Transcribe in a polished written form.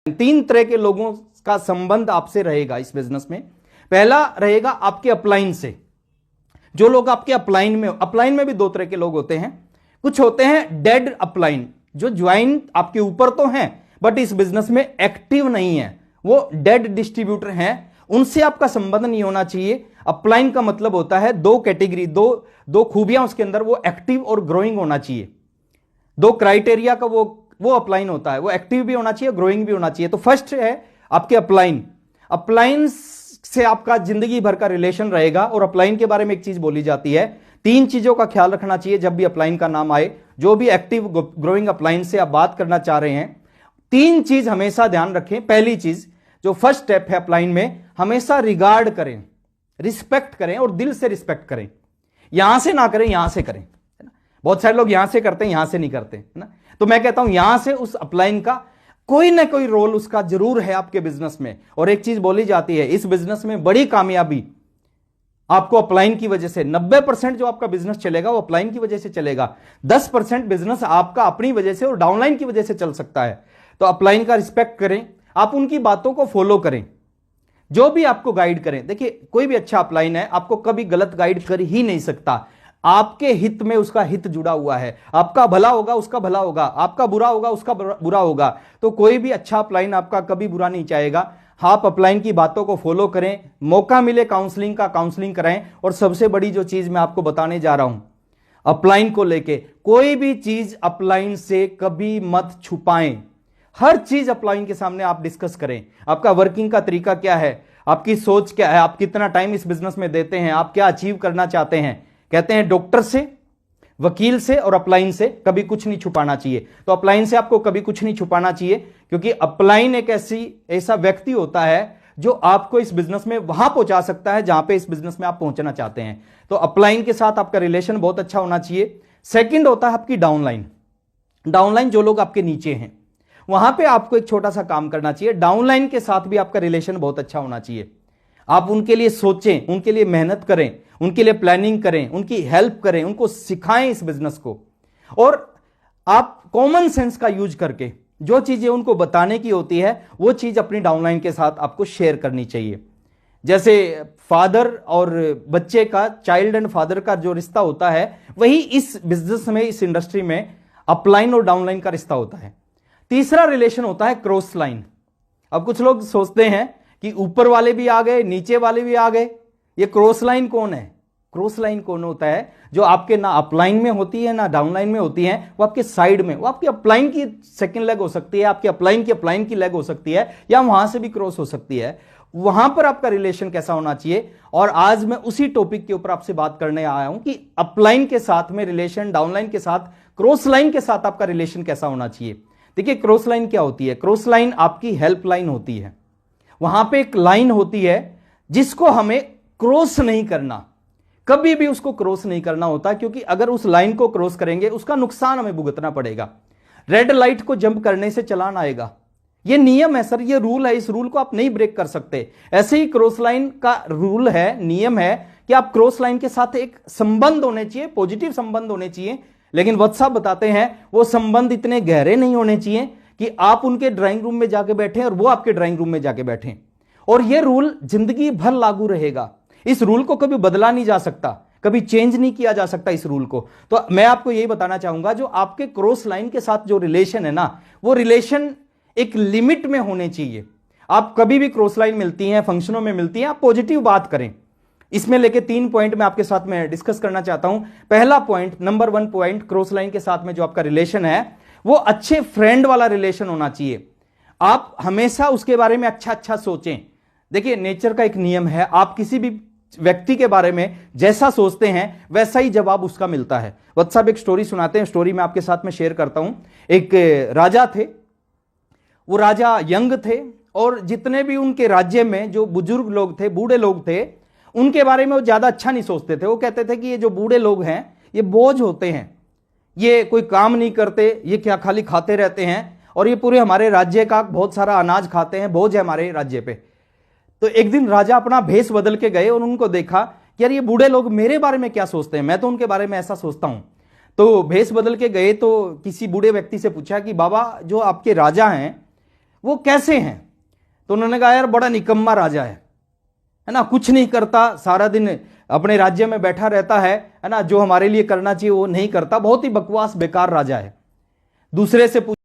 तीन तरह के लोगों का संबंध आपसे रहेगा इस बिजनेस में। पहला रहेगा आपके अपलाइन से। जो लोग आपके अपलाइन में भी दो तरह के लोग होते हैं। कुछ होते हैं डेड अपलाइन, जो ज्वाइन आपके ऊपर तो हैं बट इस बिजनेस में एक्टिव नहीं है, वो डेड डिस्ट्रीब्यूटर हैं, उनसे आपका संबंध नहीं होना चाहिए। अपलाइन का मतलब होता है दो कैटेगरी, दो खूबियां उसके अंदर, वो एक्टिव और ग्रोइंग होना चाहिए। दो क्राइटेरिया का वो अपलाइन होता है, वो एक्टिव भी होना चाहिए, ग्रोइंग भी होना चाहिए। तो फर्स्ट है आपके अपलाइन। अपलाइन से आपका जिंदगी भर का रिलेशन रहेगा। और अपलाइन के बारे में एक चीज बोली जाती है, तीन चीजों का ख्याल रखना चाहिए जब भी अपलाइन का नाम आए। जो भी एक्टिव ग्रोइंग अपलाइन से आप बात करना चाह रहे हैं, तीन चीज हमेशा ध्यान रखें। पहली चीज, जो फर्स्ट स्टेप है अपलाइन में, हमेशा रिगार्ड करें, रिस्पेक्ट करें और दिल से रिस्पेक्ट करें। यहां से ना करें, यहां से करें, है ना। बहुत सारे लोग यहां से करते हैं, यहां से नहीं करते, है ना। तो मैं कहता हूं यहां से उस अपलाइन का कोई ना कोई रोल उसका जरूर है आपके बिजनेस में। और एक चीज बोली जाती है, इस बिजनेस में बड़ी कामयाबी आपको अपलाइन की वजह से, 90% जो आपका बिजनेस चलेगा वो अपलाइन की वजह से चलेगा। 10% बिजनेस आपका अपनी वजह से और डाउनलाइन की वजह से चल सकता है। तो अपलाइन का रिस्पेक्ट करें, आप उनकी बातों को फॉलो करें, जो भी आपको गाइड करें। देखिए, कोई भी अच्छा अपलाइन है आपको कभी गलत गाइड कर ही नहीं सकता। आपके हित में उसका हित जुड़ा हुआ है। आपका भला होगा उसका भला होगा, आपका बुरा होगा उसका बुरा होगा। तो कोई भी अच्छा अपलाइन आपका कभी बुरा नहीं चाहेगा। आप अपलाइन की बातों को फॉलो करें, मौका मिले काउंसलिंग का, काउंसलिंग कराएं। और सबसे बड़ी जो चीज मैं आपको बताने जा रहा हूं अपलाइन को लेके, कोई भी चीज अपलाइन से कभी मत छुपाएं। हर चीज अपलाइन के सामने आप डिस्कस करें। आपका वर्किंग का तरीका क्या है, आपकी सोच क्या है, आप कितना टाइम इस बिजनेस में देते हैं, आप क्या अचीव करना चाहते हैं। कहते हैं डॉक्टर से, वकील से और अपलाइन से कभी कुछ नहीं छुपाना चाहिए। तो अपलाइन से आपको कभी कुछ नहीं छुपाना चाहिए, क्योंकि अपलाइन एक ऐसा व्यक्ति होता है जो आपको इस बिजनेस में वहां पहुंचा सकता है जहां पे इस बिजनेस में आप पहुंचना चाहते हैं। तो अपलाइन के साथ आपका रिलेशन बहुत अच्छा होना चाहिए। सेकंड होता है आपकी डाउनलाइन। डाउनलाइन जो लोग आपके नीचे हैं, वहां पे आपको एक छोटा सा काम करना चाहिए। डाउनलाइन के साथ भी आपका रिलेशन बहुत अच्छा होना चाहिए। आप उनके लिए सोचें, उनके लिए मेहनत करें, उनके लिए प्लानिंग करें, उनकी हेल्प करें, उनको सिखाएं इस बिजनेस को। और आप कॉमन सेंस का यूज करके जो चीजें उनको बताने की होती है वो चीज अपनी डाउनलाइन के साथ आपको शेयर करनी चाहिए। जैसे फादर और बच्चे का, चाइल्ड एंड फादर का जो रिश्ता होता है, वही इस बिजनेस में, इस इंडस्ट्री में अपलाइन और डाउनलाइन का रिश्ता होता है। तीसरा रिलेशन होता है क्रॉस लाइन। अब कुछ लोग सोचते हैं कि ऊपर वाले भी आ गए, नीचे वाले भी आ गए, ये क्रॉस लाइन कौन है? क्रॉस लाइन कौन होता है? जो आपके ना अपलाइन में होती है ना डाउनलाइन में होती है, वो आपके साइड में, वो आपके अपलाइन की सेकंड लेग हो सकती है, आपके अपलाइन की लेग हो सकती है, या वहां से भी क्रॉस हो सकती है। वहां पर आपका रिलेशन कैसा होना चाहिए। और आज मैं उसी टॉपिक के ऊपर आपसे बात करने आया हूं कि अपलाइन के साथ में रिलेशन, डाउनलाइन के साथ, क्रॉस लाइन के साथ आपका रिलेशन कैसा होना चाहिए। देखिए, क्रॉस लाइन क्या होती है? क्रॉस लाइन आपकी हेल्प लाइन होती है। वहां पे एक लाइन होती है जिसको हमें क्रॉस नहीं करना, कभी भी उसको क्रॉस नहीं करना होता, क्योंकि अगर उस लाइन को क्रॉस करेंगे उसका नुकसान हमें भुगतना पड़ेगा। रेड लाइट को जंप करने से चालान आएगा, ये नियम है सर, ये रूल है, इस रूल को आप नहीं ब्रेक कर सकते। ऐसे ही क्रॉस लाइन का रूल है, नियम है कि आप क्रॉस लाइन के साथ एक संबंध होने चाहिए, पॉजिटिव संबंध होने चाहिए। लेकिन वत्स साहब बताते हैं वो संबंध इतने गहरे नहीं होने चाहिए कि आप उनके ड्राइंग रूम में जाके बैठे और वो आपके ड्राइंग रूम में जाके बैठे। और ये रूल जिंदगी भर लागू रहेगा। इस रूल को कभी बदला नहीं जा सकता, कभी चेंज नहीं किया जा सकता इस रूल को। तो मैं आपको यही बताना चाहूंगा, जो आपके क्रॉस लाइन के साथ जो रिलेशन है ना, वो रिलेशन एक लिमिट में होने चाहिए। आप कभी भी क्रॉस लाइन मिलती हैं, फंक्शनों में मिलती हैं, आप पॉजिटिव बात करें। इसमें लेके 3 पॉइंट मैं आपके साथ में डिस्कस करना चाहता हूं। पहला point, number 1 point, cross line के साथ में जो आपका रिलेशन है वो अच्छे फ्रेंड वाला रिलेशन होना चाहिए। आप हमेशा उसके बारे में अच्छा सोचें। देखिए, नेचर का एक नियम है, आप किसी भी व्यक्ति के बारे में जैसा सोचते हैं वैसा ही जवाब उसका मिलता है। वत्स साहब एक स्टोरी सुनाते हैं, स्टोरी मैं आपके साथ में शेयर करता हूं। एक राजा थे, वो राजा यंग थे, और जितने भी उनके राज्य में जो बुजुर्ग लोग थे, बूढ़े लोग थे, उनके बारे में वो ज्यादा अच्छा नहीं सोचते थे। वो कहते थे कि ये जो बूढ़े लोग हैं ये बोझ होते हैं, ये कोई काम नहीं करते, ये क्या खाली खाते रहते हैं, और ये पूरे हमारे राज्य का बहुत सारा अनाज खाते हैं, बोझ है हमारे राज्य पे। तो एक दिन राजा अपना भेष बदल के गए और उनको देखा कि यार ये बूढ़े लोग मेरे बारे में क्या सोचते हैं, मैं तो उनके बारे में ऐसा सोचता हूं। तो भेष बदल के गए तो किसी बूढ़े व्यक्ति से पूछा कि बाबा, जो आपके राजा हैं वो कैसे हैं? तो उन्होंने कहा यार बड़ा निकम्मा राजा है ना, कुछ नहीं करता, सारा दिन अपने राज्य में बैठा रहता है ना, जो हमारे लिए करना चाहिए वो नहीं करता, बहुत ही बकवास बेकार राजा है। दूसरे से